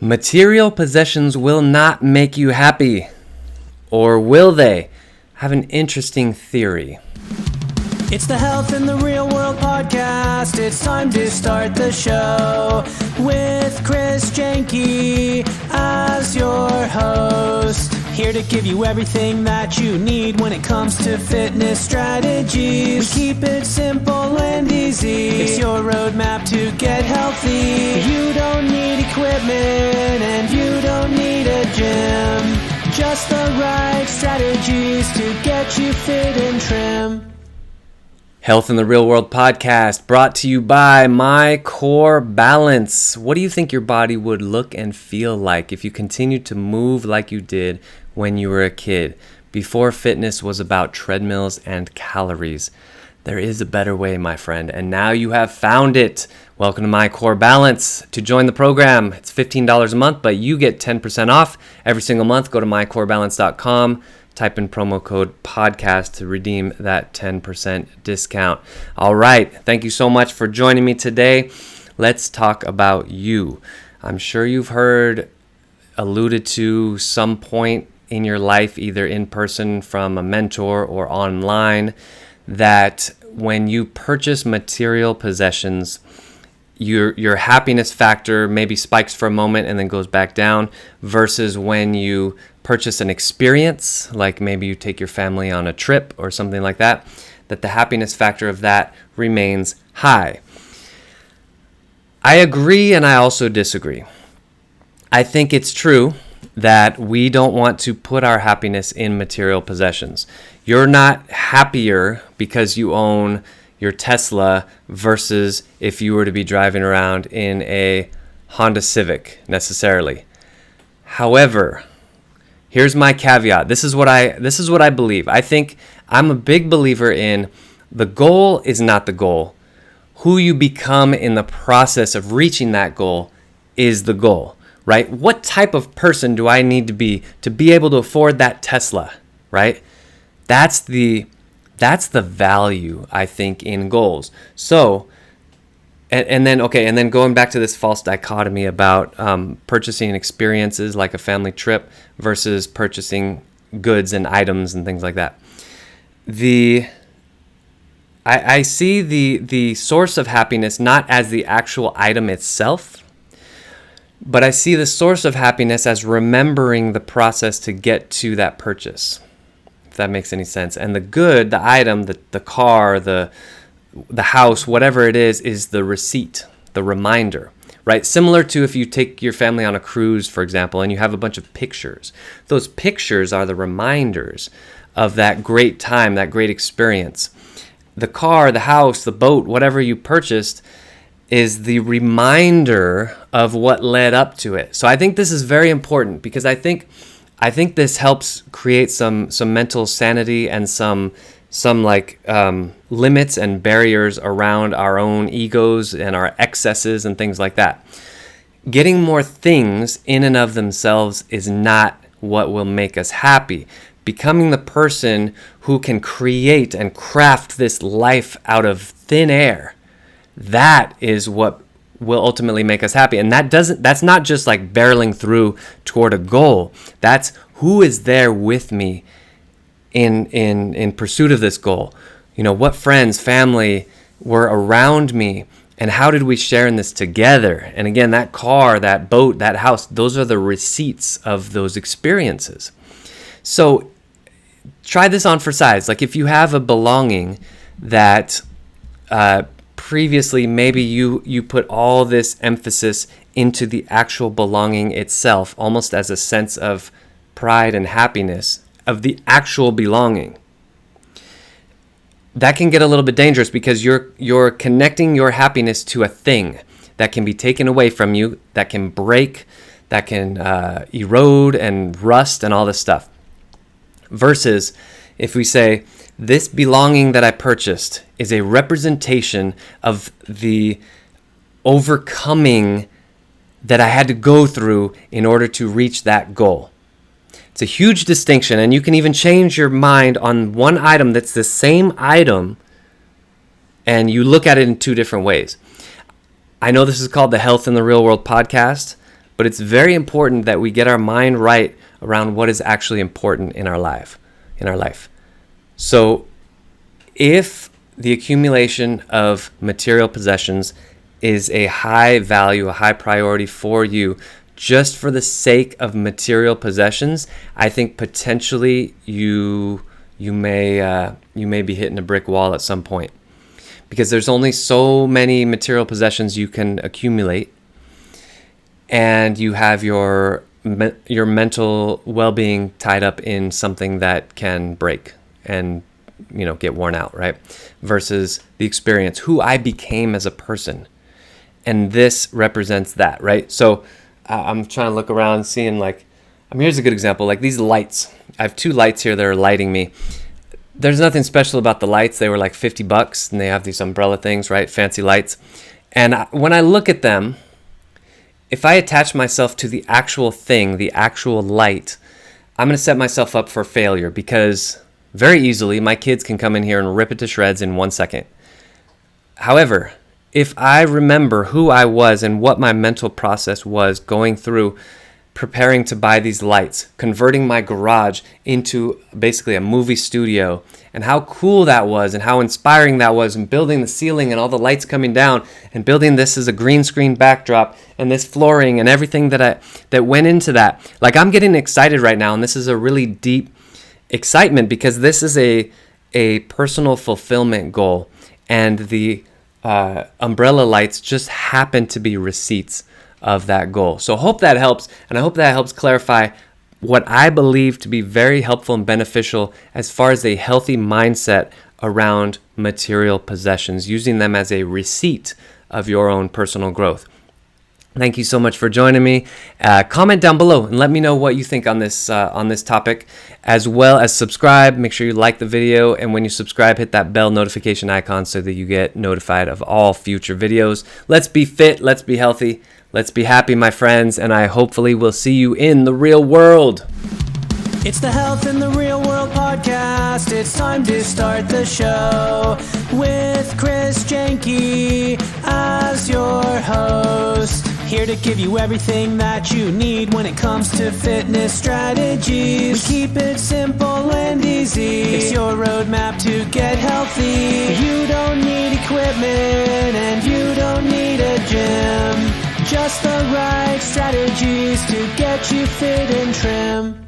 Material possessions will not make you happy. Or will they? Have an interesting theory. It's the Health in the Real World podcast. It's time to start the show with Chris Janke as your host. Here to give you everything that you need when it comes to fitness strategies. We keep it simple and easy. It's your roadmap to get healthy. You don't need equipment and you don't need a gym. Just the right strategies to get you fit and trim. Health in the Real World podcast brought to you by My Core Balance. What do you think your body would look and feel like if you continued to move like you did when you were a kid, before fitness was about treadmills and calories? There is a better way, my friend, and now you have found it. Welcome to My Core Balance. To join the program, it's $15 a month, but you get 10% off every single month. Go to mycorebalance.com. Type in promo code podcast to redeem that 10% discount. All right. Thank you so much for joining me today. Let's talk about you. I'm sure you've heard alluded to some point in your life, either in person from a mentor or online, that when you purchase material possessions, your happiness factor maybe spikes for a moment and then goes back down, versus when you purchase an experience, like maybe you take your family on a trip or something like that, that the happiness factor of that remains high. I agree, and I also disagree. I think it's true that we don't want to put our happiness in material possessions. You're not happier because you own your Tesla versus if you were to be driving around in a Honda Civic necessarily. However, here's my caveat. This is what I believe. I think I'm a big believer in the goal is not the goal. Who you become in the process of reaching that goal is the goal, right? What type of person do I need to be able to afford that Tesla, right? That's the value, I think, in goals. So, and then going back to this false dichotomy about purchasing experiences like a family trip versus purchasing goods and items and things like that. I see the source of happiness not as the actual item itself, but I see the source of happiness as remembering the process to get to that purchase, if that makes any sense. And the good, the item, the car, the house, whatever it is the receipt, the reminder, right? Similar to if you take your family on a cruise, for example, and you have a bunch of pictures. Those pictures are the reminders of that great time, that great experience. The car, the house, the boat, whatever you purchased is the reminder of what led up to it. So I think this is very important because I think this helps create some mental sanity and some limits and barriers around our own egos and our excesses and things like that. Getting more things in and of themselves is not what will make us happy. Becoming the person who can create and craft this life out of thin air, that is what will ultimately make us happy. And that's not just like barreling through toward a goal. That's who is there with me in pursuit of this goal. You know, what friends, family were around me, and how did we share in this together? And again, that car, that boat, that house, those are the receipts of those experiences. So try this on for size. Like if you have a belonging that previously maybe you put all this emphasis into the actual belonging itself, almost as a sense of pride and happiness of the actual belonging. That can get a little bit dangerous because you're connecting your happiness to a thing that can be taken away from you, that can break, that can erode and rust and all this stuff. Versus if we say, this belonging that I purchased is a representation of the overcoming that I had to go through in order to reach that goal. It's a huge distinction, and you can even change your mind on one item that's the same item, and you look at it in two different ways. I know this is called the Health in the Real World podcast, but it's very important that we get our mind right around what is actually important in our life. So if the accumulation of material possessions is a high value, a high priority for you, just for the sake of material possessions, I think potentially you may be hitting a brick wall at some point, because there's only so many material possessions you can accumulate, and you have your mental well-being tied up in something that can break and get worn out, right? Versus the experience, who I became as a person. And this represents that, right? So I'm trying to look around, seeing here's a good example, like these lights. I have 2 lights here that are lighting me. There's nothing special about the lights. They were like $50 and they have these umbrella things, right? Fancy lights. And when I look at them, if I attach myself to the actual thing, the actual light, I'm going to set myself up for failure, because very easily my kids can come in here and rip it to shreds in 1 second. However, if I remember who I was and what my mental process was going through preparing to buy these lights, converting my garage into basically a movie studio, and how cool that was and how inspiring that was, and building the ceiling and all the lights coming down, and building this as a green screen backdrop, and this flooring and everything that went into that. Like, I'm getting excited right now, and this is a really deep excitement, because this is a personal fulfillment goal, and the umbrella lights just happen to be receipts of that goal. So I hope that helps, and I hope that helps clarify what I believe to be very helpful and beneficial as far as a healthy mindset around material possessions, using them as a receipt of your own personal growth. Thank you so much for joining me. Comment down below and let me know what you think on this topic, as well as subscribe. Make sure you like the video, and when you subscribe, hit that bell notification icon so that you get notified of all future videos. Let's be fit, let's be healthy, let's be happy, my friends, and I hopefully will see you in the real world. It's the Health in the Real World podcast. It's time to start the show with Chris Janke as your host. Here to give you everything that you need when it comes to fitness strategies. We keep it simple and easy. It's your roadmap to get healthy. You don't need equipment and you don't need a gym. Just the right strategies to get you fit and trim.